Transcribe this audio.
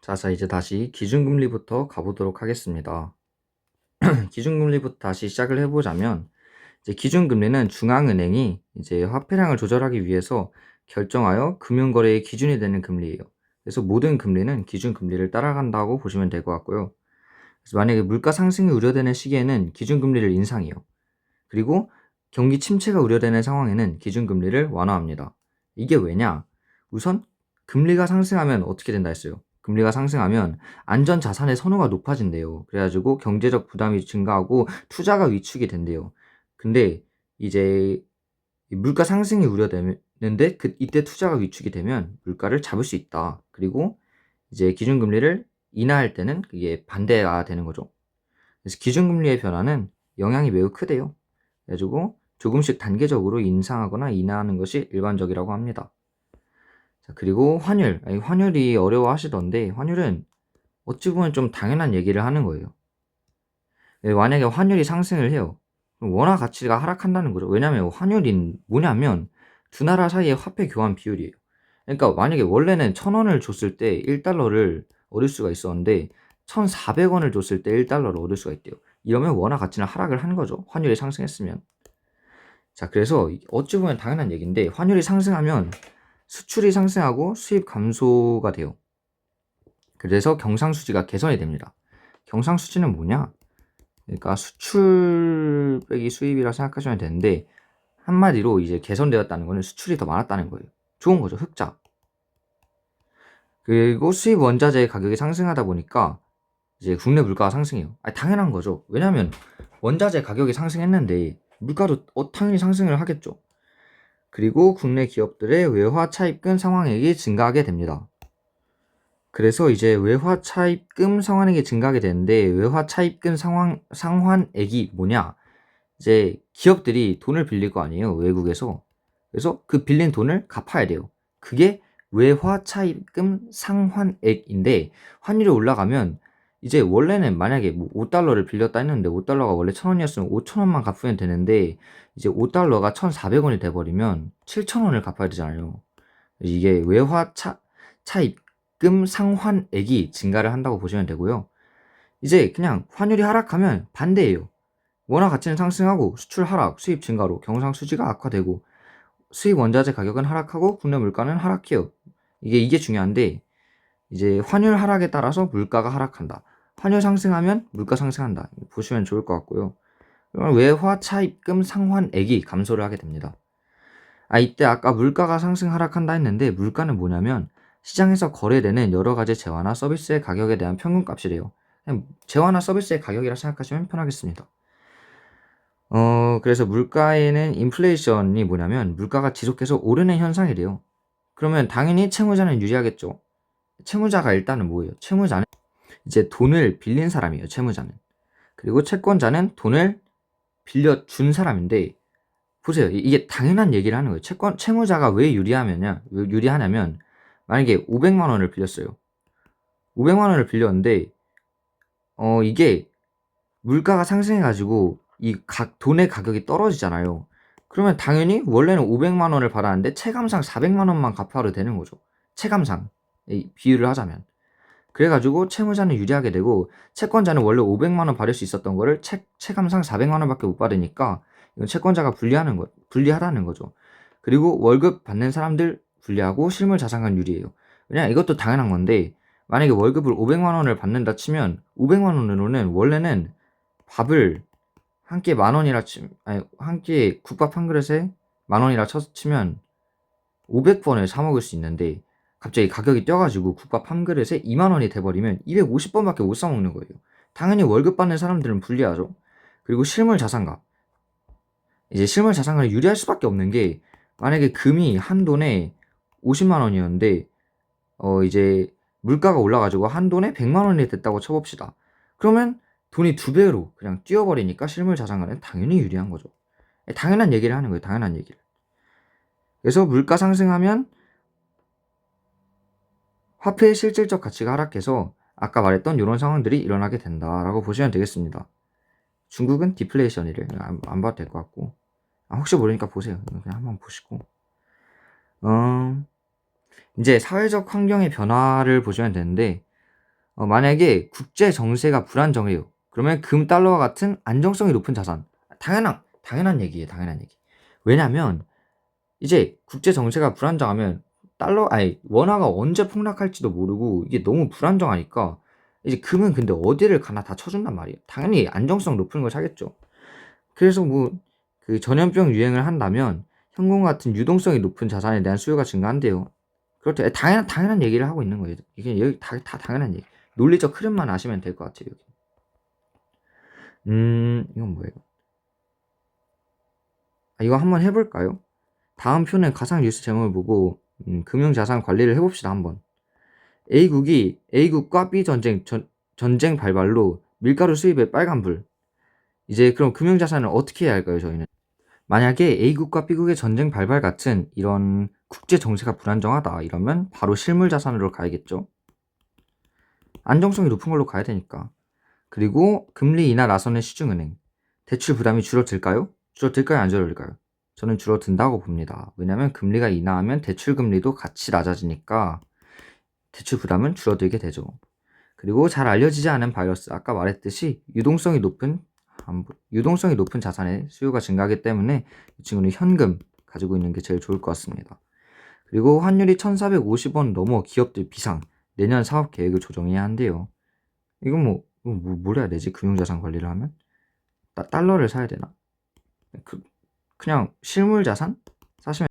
자, 이제 다시 기준금리부터 가보도록 하겠습니다. 기준금리부터 다시 시작을 해보자면, 이제 기준금리는 중앙은행이 이제 화폐량을 조절하기 위해서 결정하여 금융거래의 기준이 되는 금리예요. 그래서 모든 금리는 기준금리를 따라간다고 보시면 될 것 같고요. 그래서 만약에 물가 상승이 우려되는 시기에는 기준금리를 인상해요. 그리고 경기 침체가 우려되는 상황에는 기준금리를 완화합니다. 이게 왜냐? 우선 금리가 상승하면 어떻게 된다 했어요? 금리가 상승하면 안전자산의 선호가 높아진대요. 그래가지고 경제적 부담이 증가하고 투자가 위축이 된대요. 근데 이제 물가 상승이 우려되는데 이때 투자가 위축이 되면 물가를 잡을 수 있다. 그리고 이제 기준금리를 인하할 때는 그게 반대가 되는 거죠. 그래서 기준금리의 변화는 영향이 매우 크대요. 그래가지고 조금씩 단계적으로 인상하거나 인하하는 것이 일반적이라고 합니다. 자, 그리고 환율이 어려워하시던데 환율은 어찌 보면 좀 당연한 얘기를 하는 거예요. 만약에 환율이 상승을 해요. 그럼 원화 가치가 하락한다는 거죠. 왜냐하면 환율이 뭐냐면 두 나라 사이의 화폐 교환 비율이에요. 그러니까 만약에 원래는 1,000원을 줬을 때 1달러를 얻을 수가 있었는데 1,400원을 줬을 때 1달러를 얻을 수가 있대요. 이러면 원화 가치는 하락을 하는 거죠. 환율이 상승했으면. 자, 그래서 어찌 보면 당연한 얘기인데 환율이 상승하면 수출이 상승하고 수입 감소가 돼요. 그래서 경상수지가 개선이 됩니다. 경상수지는 뭐냐? 그러니까 수출 빼기 수입이라 생각하시면 되는데 한마디로 이제 개선되었다는 거는 수출이 더 많았다는 거예요. 좋은 거죠. 흑자. 그리고 수입 원자재 가격이 상승하다 보니까 이제 국내 물가가 상승해요. 당연한 거죠. 왜냐하면 원자재 가격이 상승했는데 물가도 당연히 상승을 하겠죠. 그리고 국내 기업들의 외화 차입금 상환액이 증가하게 됩니다. 그래서 이제 외화 차입금 상환액이 증가하게 되는데 외화 차입금 상환액이 뭐냐? 이제 기업들이 돈을 빌릴 거 아니에요. 외국에서. 그래서 그 빌린 돈을 갚아야 돼요. 그게 외화 차입금 상환액인데 환율이 올라가면 이제 원래는 만약에 뭐 5달러를 빌렸다 했는데 5달러가 원래 1,000원이었으면 5,000원만 갚으면 되는데 이제 5달러가 1,400원이 돼버리면 7,000원을 갚아야 되잖아요. 이게 외화 차입금 상환액이 증가를 한다고 보시면 되고요. 이제 그냥 환율이 하락하면 반대예요. 원화 가치는 상승하고 수출 하락, 수입 증가로 경상수지가 악화되고 수입 원자재 가격은 하락하고 국내 물가는 하락해요. 이게 중요한데 이제 환율 하락에 따라서 물가가 하락한다. 환율 상승하면 물가 상승한다. 보시면 좋을 것 같고요. 그러면 외화 차입금 상환액이 감소를 하게 됩니다. 이때 아까 물가가 상승 하락한다 했는데 물가는 뭐냐면 시장에서 거래되는 여러 가지 재화나 서비스의 가격에 대한 평균값이래요. 그냥 재화나 서비스의 가격이라 생각하시면 편하겠습니다. 그래서 물가에는 인플레이션이 뭐냐면 물가가 지속해서 오르는 현상이래요. 그러면 당연히 채무자는 유리하겠죠. 채무자가 일단은 뭐예요? 채무자는 이제 돈을 빌린 사람이에요. 채무자는. 그리고 채권자는 돈을 빌려준 사람인데 보세요. 이게 당연한 얘기를 하는 거예요. 채무자가 왜 유리하냐면 만약에 500만 원을 빌렸어요. 500만 원을 빌렸는데 이게 물가가 상승해가지고 이 돈의 가격이 떨어지잖아요. 그러면 당연히 원래는 500만 원을 받았는데 체감상 400만 원만 갚아도 되는 거죠. 체감상 비율을 하자면. 그래가지고 채무자는 유리하게 되고 채권자는 원래 500만 원 받을 수 있었던 거를 체감상 400만 원밖에 못 받으니까 이건 채권자가 불리하다는 거죠. 그리고 월급 받는 사람들 불리하고 실물 자산관 유리해요. 왜냐 이것도 당연한 건데 만약에 월급을 500만 원을 받는다 치면 500만 원으로는 원래는 밥을 한 끼에 10,000원이라 한 끼에 국밥 한 그릇에 10,000원이라 치면 500번을 사 먹을 수 있는데 갑자기 가격이 뛰어가지고 국밥 한 그릇에 2만 원이 돼버리면 250번밖에 못 사 먹는 거예요. 당연히 월급 받는 사람들은 불리하죠. 그리고 실물 자산가. 이제 실물 자산가는 유리할 수밖에 없는 게 만약에 금이 한 돈에 50만 원이었는데 이제 물가가 올라가지고 한 돈에 100만 원이 됐다고 쳐봅시다. 그러면 돈이 2배로 그냥 뛰어버리니까 실물 자산가는 당연히 유리한 거죠. 당연한 얘기를 하는 거예요. 당연한 얘기를. 그래서 물가 상승하면 화폐의 실질적 가치가 하락해서 아까 말했던 이런 상황들이 일어나게 된다라고 보시면 되겠습니다. 중국은 디플레이션이래. 안 봐도 될 것 같고. 혹시 모르니까 보세요. 그냥 한번 보시고. 이제 사회적 환경의 변화를 보시면 되는데 만약에 국제 정세가 불안정해요. 그러면 금, 달러와 같은 안정성이 높은 자산. 당연한 얘기예요. 당연한 얘기. 왜냐면 이제 국제 정세가 불안정하면 원화가 언제 폭락할지도 모르고 이게 너무 불안정하니까 이제 금은 근데 어디를 가나 다 쳐준단 말이에요. 당연히 안정성 높은 걸 사겠죠. 그래서 뭐 그 전염병 유행을 한다면 현금 같은 유동성이 높은 자산에 대한 수요가 증가한대요. 그렇죠. 당연한 얘기를 하고 있는 거예요. 이게 여기 다 당연한 얘기. 논리적 흐름만 아시면 될 것 같아요. 여기. 이건 뭐예요? 이거 한번 해볼까요? 다음 표는 가상 뉴스 제목을 보고 금융자산 관리를 해봅시다 한번. A국과 B 전쟁 발발로 밀가루 수입에 빨간불. 이제 그럼 금융자산을 어떻게 해야 할까요, 저희는? 만약에 A국과 B국의 전쟁 발발 같은 이런 국제 정세가 불안정하다 이러면 바로 실물 자산으로 가야겠죠. 안정성이 높은 걸로 가야 되니까. 그리고 금리 인하 나서는 시중은행. 대출 부담이 줄어들까요? 줄어들까요? 안 줄어들까요? 저는 줄어든다고 봅니다. 왜냐하면 금리가 인하하면 대출 금리도 같이 낮아지니까 대출 부담은 줄어들게 되죠. 그리고 잘 알려지지 않은 바이러스, 아까 말했듯이 유동성이 높은 자산의 수요가 증가하기 때문에 이 친구는 현금 가지고 있는 게 제일 좋을 것 같습니다. 그리고 환율이 1,450원 넘어 기업들 비상, 내년 사업 계획을 조정해야 한대요. 이건 뭘 해야 되지? 금융자산 관리를 하면? 달러를 사야 되나? 그냥 실물 자산? 사시면